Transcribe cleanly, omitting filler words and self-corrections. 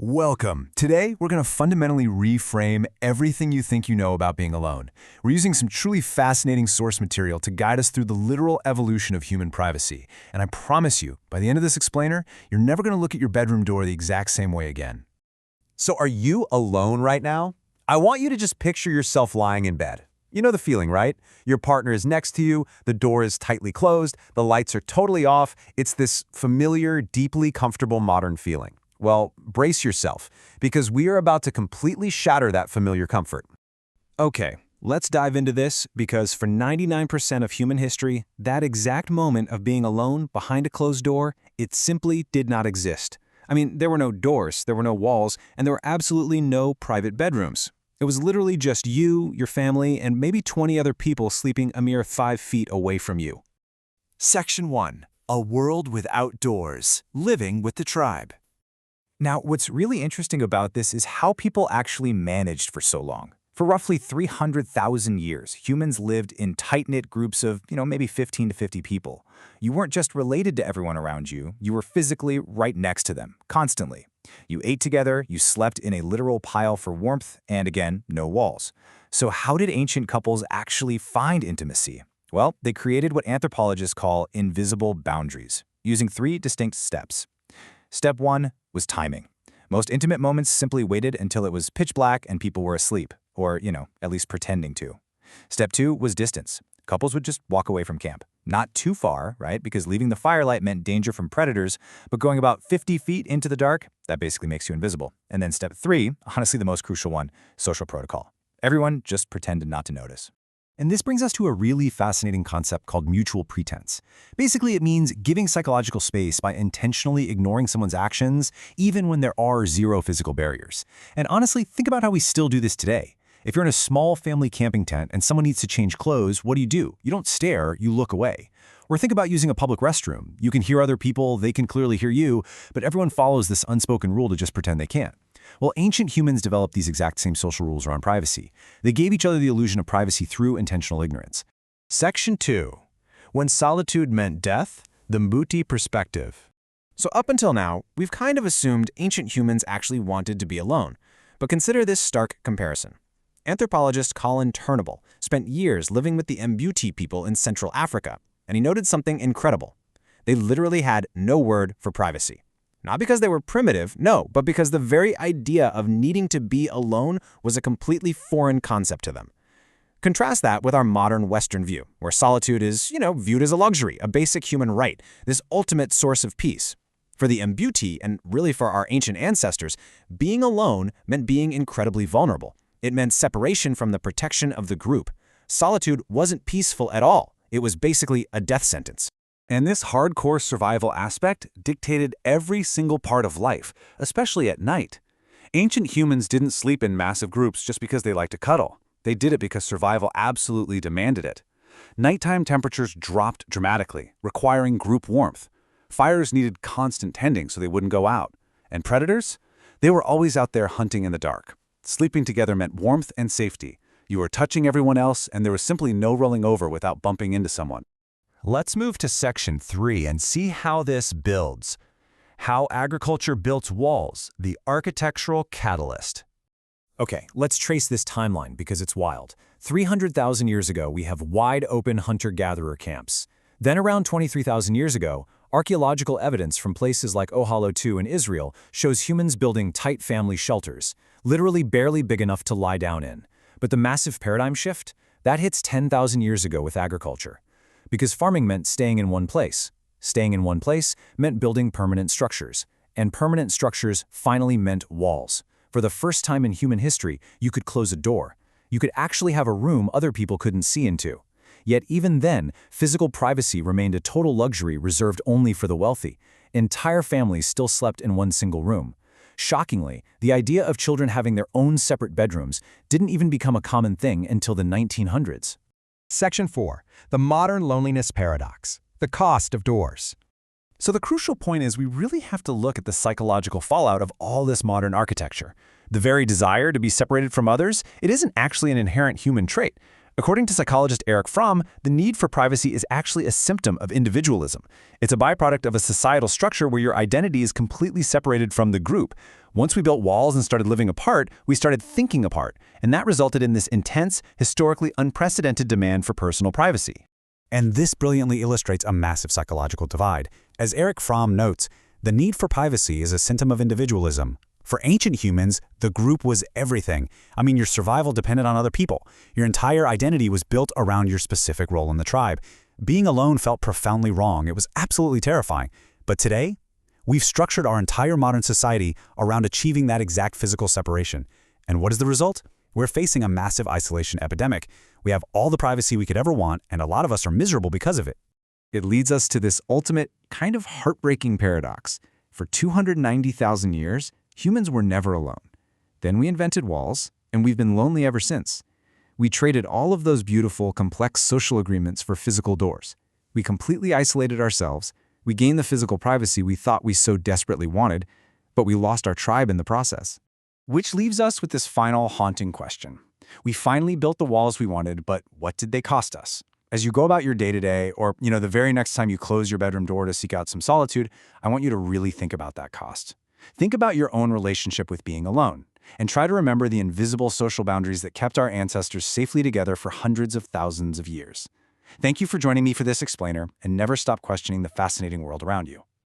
Welcome. Today, we're going to fundamentally reframe everything you think you know about being alone. We're using some truly fascinating source material to guide us through the literal evolution of human privacy. And I promise you, by the end of this explainer, you're never going to look at your bedroom door the exact same way again. So are you alone right now? I want you to just picture yourself lying in bed. You know the feeling, right? Your partner is next to you, the door is tightly closed, the lights are totally off. It's this familiar, deeply comfortable modern feeling. Well, brace yourself, because we are about to completely shatter that familiar comfort. Okay, let's dive into this, because for 99% of human history, that exact moment of being alone behind a closed door, it simply did not exist. I mean, there were no doors, there were no walls, and there were absolutely no private bedrooms. It was literally just you, your family, and maybe 20 other people sleeping a mere 5 feet away from you. Section 1. A world without doors. Living with the tribe. Now, what's really interesting about this is how people actually managed for so long. For roughly 300,000 years, humans lived in tight-knit groups of, maybe 15 to 50 people. You weren't just related to everyone around you, you were physically right next to them, constantly. You ate together, you slept in a literal pile for warmth, and again, no walls. So how did ancient couples actually find intimacy? Well, they created what anthropologists call invisible boundaries, using 3 distinct steps. Step 1 was timing. Most intimate moments simply waited until it was pitch black and people were asleep, or, at least pretending to. Step 2 was distance. Couples would just walk away from camp. Not too far, right? Because leaving the firelight meant danger from predators, but going about 50 feet into the dark, that basically makes you invisible. And then step 3, honestly the most crucial one, social protocol. Everyone just pretended not to notice. And this brings us to a really fascinating concept called mutual pretense. Basically, it means giving psychological space by intentionally ignoring someone's actions, even when there are 0 physical barriers. And honestly, think about how we still do this today. If you're in a small family camping tent and someone needs to change clothes, what do? You don't stare, you look away. Or think about using a public restroom. You can hear other people, they can clearly hear you, but everyone follows this unspoken rule to just pretend they can't. Well, ancient humans developed these exact same social rules around privacy. They gave each other the illusion of privacy through intentional ignorance. Section 2. When solitude meant death, the Mbuti perspective. So up until now, we've kind of assumed ancient humans actually wanted to be alone. But consider this stark comparison. Anthropologist Colin Turnbull spent years living with the Mbuti people in Central Africa, and he noted something incredible. They literally had no word for privacy. Not because they were primitive, no, but because the very idea of needing to be alone was a completely foreign concept to them. Contrast that with our modern Western view, where solitude is, viewed as a luxury, a basic human right, this ultimate source of peace. For the Mbuti, and really for our ancient ancestors, being alone meant being incredibly vulnerable. It meant separation from the protection of the group. Solitude wasn't peaceful at all. It was basically a death sentence. And this hardcore survival aspect dictated every single part of life, especially at night. Ancient humans didn't sleep in massive groups just because they liked to cuddle. They did it because survival absolutely demanded it. Nighttime temperatures dropped dramatically, requiring group warmth. Fires needed constant tending so they wouldn't go out. And predators? They were always out there hunting in the dark. Sleeping together meant warmth and safety. You were touching everyone else, and there was simply no rolling over without bumping into someone. Let's move to Section 3 and see how this builds. How agriculture built walls, the architectural catalyst. Okay, let's trace this timeline because it's wild. 300,000 years ago, we have wide-open hunter-gatherer camps. Then around 23,000 years ago, archaeological evidence from places like Ohalo II in Israel shows humans building tight family shelters, literally barely big enough to lie down in. But the massive paradigm shift? That hits 10,000 years ago with agriculture. Because farming meant staying in one place. Staying in one place meant building permanent structures. And permanent structures finally meant walls. For the first time in human history, you could close a door. You could actually have a room other people couldn't see into. Yet even then, physical privacy remained a total luxury reserved only for the wealthy. Entire families still slept in one single room. Shockingly, the idea of children having their own separate bedrooms didn't even become a common thing until the 1900s. Section 4. The modern loneliness paradox. The cost of doors. So the crucial point is we really have to look at the psychological fallout of all this modern architecture. The very desire to be separated from others, it isn't actually an inherent human trait. According to psychologist Erich Fromm, the need for privacy is actually a symptom of individualism. It's a byproduct of a societal structure where your identity is completely separated from the group. Once we built walls and started living apart, we started thinking apart, and that resulted in this intense, historically unprecedented demand for personal privacy. And this brilliantly illustrates a massive psychological divide. As Erich Fromm notes, the need for privacy is a symptom of individualism. For ancient humans, the group was everything. I mean, your survival depended on other people. Your entire identity was built around your specific role in the tribe. Being alone felt profoundly wrong. It was absolutely terrifying. But today, we've structured our entire modern society around achieving that exact physical separation. And what is the result? We're facing a massive isolation epidemic. We have all the privacy we could ever want, and a lot of us are miserable because of it. It leads us to this ultimate, kind of heartbreaking paradox. For 290,000 years, humans were never alone. Then we invented walls, and we've been lonely ever since. We traded all of those beautiful, complex social agreements for physical doors. We completely isolated ourselves. We gained the physical privacy we thought we so desperately wanted, but we lost our tribe in the process. Which leaves us with this final haunting question. We finally built the walls we wanted, but what did they cost us? As you go about your day-to-day, or the very next time you close your bedroom door to seek out some solitude, I want you to really think about that cost. Think about your own relationship with being alone, and try to remember the invisible social boundaries that kept our ancestors safely together for hundreds of thousands of years. Thank you for joining me for this explainer, and never stop questioning the fascinating world around you.